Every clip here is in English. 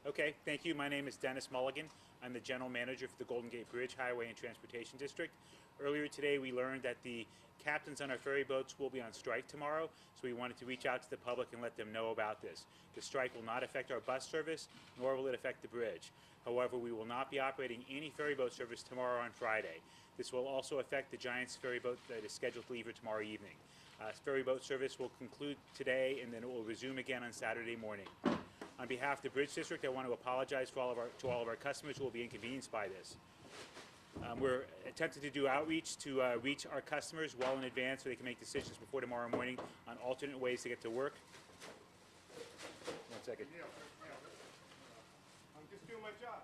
Okay, thank you. My name is Dennis Mulligan. I'm the general manager for the Golden Gate Bridge Highway and Transportation District. Earlier today, we learned that the captains on our ferry boats will be on strike tomorrow, so we wanted to reach out to the public and let them know about this. The strike will not affect our bus service, nor will it affect the bridge. However, we will not be operating any ferry boat service tomorrow on Friday. This will also affect the Giants ferry boat that is scheduled to leave here tomorrow evening. Ferry boat service will conclude today, and then it will resume again on Saturday morning. On behalf of the Bridge District, I want to apologize to all of our customers who will be inconvenienced by this. We're attempting to do outreach to reach our customers well in advance so they can make decisions before tomorrow morning on alternate ways to get to work. 1 second. I'm just doing my job.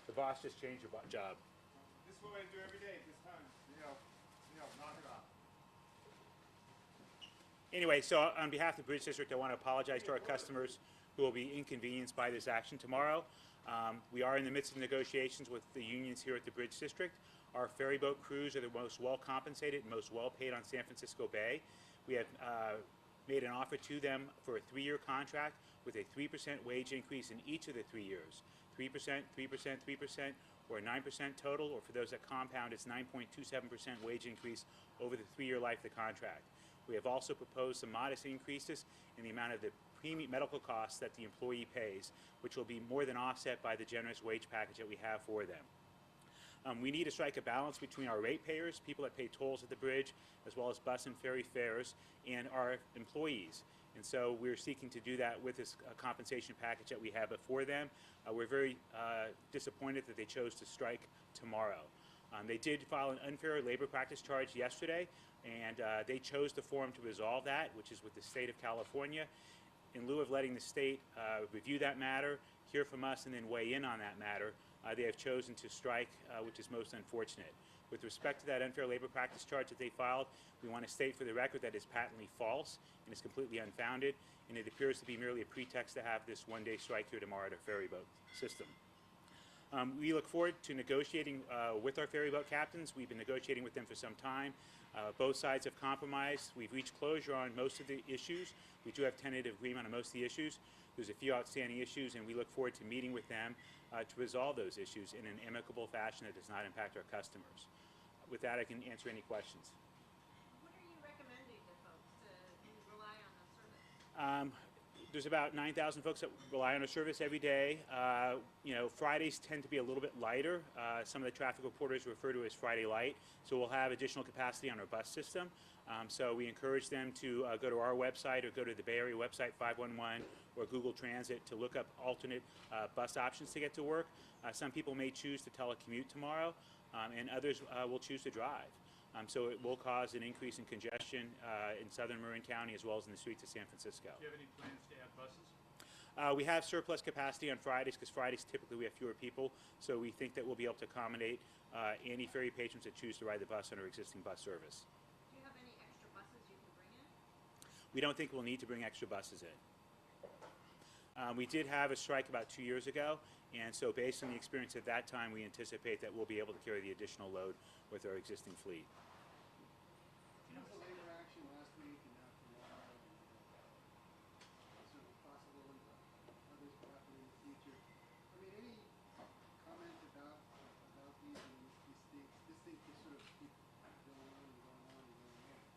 The boss just changed your job. This is what I do every day at this time. Knock it off. Anyway, so on behalf of the Bridge District, I want to apologize to our customers who will be inconvenienced by this action tomorrow. We are in the midst of negotiations with the unions here at the Bridge District. Our ferry boat crews are the most well compensated and most well paid on San Francisco Bay. We have made an offer to them for a 3-year contract with a 3% wage increase in each of the 3 years. 3%, 3%, 3%, or 9% total, or for those that compound, it's 9.27% wage increase over the 3-year life of the contract. We have also proposed some modest increases in the amount of the premium medical costs that the employee pays, which will be more than offset by the generous wage package that we have for them. We need to strike a balance between our ratepayers, people that pay tolls at the bridge, as well as bus and ferry fares, and our employees. And so we're seeking to do that with this compensation package that we have before them. We're very disappointed that they chose to strike tomorrow. They did file an unfair labor practice charge yesterday, and they chose the forum to resolve that, which is with the state of California. In lieu of letting the state review that matter, hear from us, and then weigh in on that matter, they have chosen to strike, which is most unfortunate. With respect to that unfair labor practice charge that they filed, we want to state for the record that it's patently false and is completely unfounded, and it appears to be merely a pretext to have this one-day strike here tomorrow at our ferry boat system. We look forward to negotiating with our ferry boat captains. We've been negotiating with them for some time. Both sides have compromised. We've reached closure on most of the issues. We do have tentative agreement on most of the issues. There's a few outstanding issues, and we look forward to meeting with them to resolve those issues in an amicable fashion that does not impact our customers. With that, I can answer any questions. What are you recommending to folks to rely on the service? There's about 9,000 folks that rely on our service every day. Fridays tend to be a little bit lighter. Some of the traffic reporters refer to it as Friday light. So we'll have additional capacity on our bus system. So we encourage them to go to our website or go to the Bay Area website 511 or Google Transit to look up alternate bus options to get to work. Some people may choose to telecommute tomorrow, and others will choose to drive. So it will cause an increase in congestion in southern Marin County as well as in the streets of San Francisco. Do you have any plans to add buses? We have surplus capacity on Fridays because Fridays typically we have fewer people, so we think that we'll be able to accommodate any ferry patrons that choose to ride the bus on our existing bus service. Do you have any extra buses you can bring in? We don't think we'll need to bring extra buses in. We did have a strike about 2 years ago, and so based on the experience at that time, we anticipate that we'll be able to carry the additional load with our existing fleet. There was a labor action last week and now tomorrow, and sort of possible others will happen in the future. I mean, any comment about these and these things? This thing can sort of keep going on and going on and going on.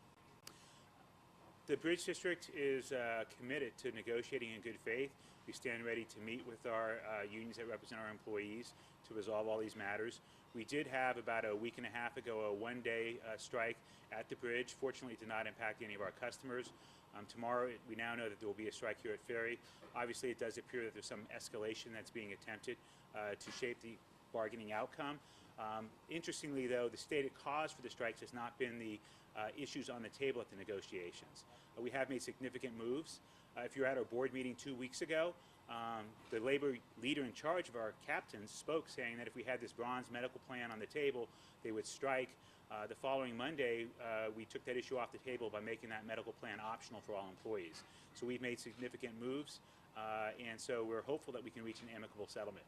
The Bridge District is committed to negotiating in good faith. We stand ready to meet with our unions that represent our employees to resolve all these matters. We did have about a week and a half ago a one-day strike at the bridge. Fortunately, it did not impact any of our customers. Tomorrow, we now know that there will be a strike here at Ferry. Obviously, it does appear that there's some escalation that's being attempted to shape the bargaining outcome. Interestingly, though, the stated cause for the strikes has not been the issues on the table at the negotiations. We have made significant moves. If you were at our board meeting 2 weeks ago, the labor leader in charge of our captains spoke saying that if we had this bronze medical plan on the table, they would strike. The following Monday, we took that issue off the table by making that medical plan optional for all employees. So we've made significant moves, and so we're hopeful that we can reach an amicable settlement.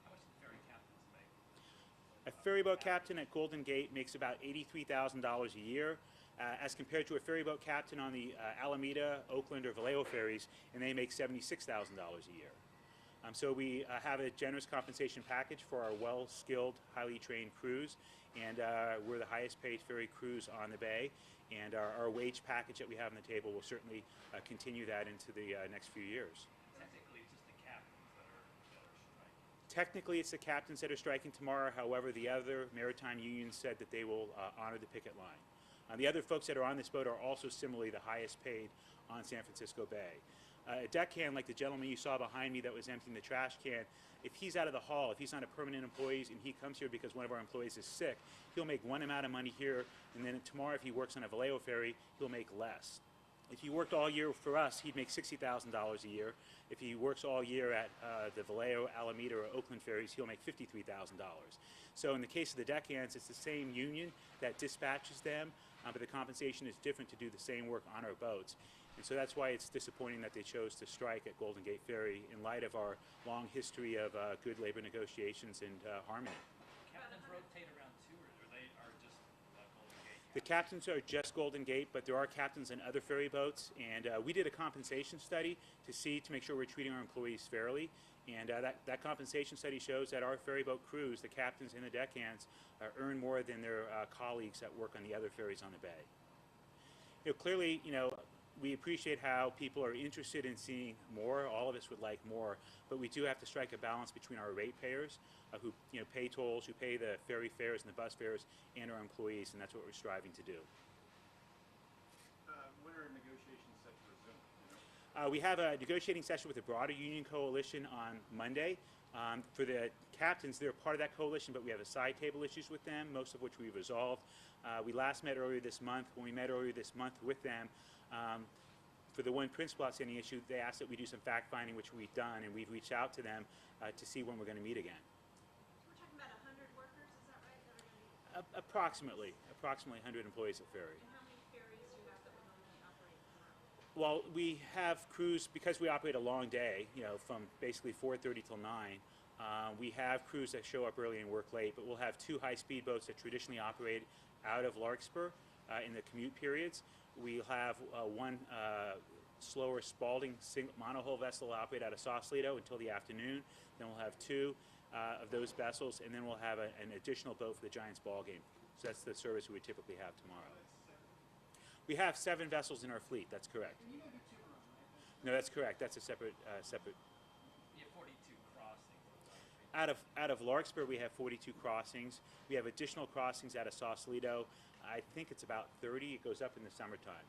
How much do the ferry captains make? A ferryboat captain at Golden Gate makes about $83,000 a year. as compared to a ferry boat captain on the Alameda, Oakland, or Vallejo ferries, and they make $76,000 a year. So we have a generous compensation package for our well-skilled, highly trained crews, and we're the highest paid ferry crews on the bay, and our wage package that we have on the table will certainly continue that into the next few years. Technically, it's just the captains that are striking. Technically, it's the captains that are striking tomorrow. However, the other maritime unions said that they will honor the picket line. The other folks that are on this boat are also similarly the highest paid on San Francisco Bay. A deckhand like the gentleman you saw behind me that was emptying the trash can, if he's out of the hall, if he's not a permanent employee and he comes here because one of our employees is sick, he'll make one amount of money here, and then tomorrow if he works on a Vallejo ferry, he'll make less. If he worked all year for us, he'd make $60,000 a year. If he works all year at the Vallejo, Alameda, or Oakland ferries, he'll make $53,000. So in the case of the deckhands, it's the same union that dispatches them, but the compensation is different to do the same work on our boats. And so that's why it's disappointing that they chose to strike at Golden Gate Ferry in light of our long history of good labor negotiations and harmony. Captains rotate around too, or they are just Golden Gate? The captains are just Golden Gate, but there are captains in other ferry boats, and we did a compensation study to make sure we're treating our employees fairly, and that compensation study shows that our ferry boat crews, the captains and the deckhands, earn more than their colleagues that work on the other ferries on the bay. Clearly, we appreciate how people are interested in seeing more. All of us would like more, but we do have to strike a balance between our ratepayers, who pay tolls, who pay the ferry fares and the bus fares, and our employees, and that's what we're striving to do. When are negotiations set to resume? We have a negotiating session with the broader union coalition on Monday. For the captains, they're part of that coalition, but we have a side table issues with them, most of which we've resolved. We last met earlier this month. When we met earlier this month with them, for the one principal outstanding issue, they asked that we do some fact-finding, which we've done, and we've reached out to them to see when we're going to meet again. So we're talking about 100 workers, is that right? That are going to be, Approximately 100 employees at Ferry. and how many ferries do you have that will normally operate tomorrow? Well, we have crews, because we operate a long day, from basically 4:30 till 9. We have crews that show up early and work late, but we'll have 2 high-speed boats that traditionally operate out of Larkspur in the commute periods. We'll have one slower Spalding monohull vessel operate out of Sausalito until the afternoon. Then we'll have 2 of those vessels, and then we'll have an additional boat for the Giants ball game. So that's the service we would typically have tomorrow. We have 7 vessels in our fleet. That's correct. And you don't do Tiburon, right? No, that's correct. That's a separate. You have 42 crossings. Out of Larkspur, we have 42 crossings. We have additional crossings out of Sausalito. I think it's about 30. It goes up in the summertime.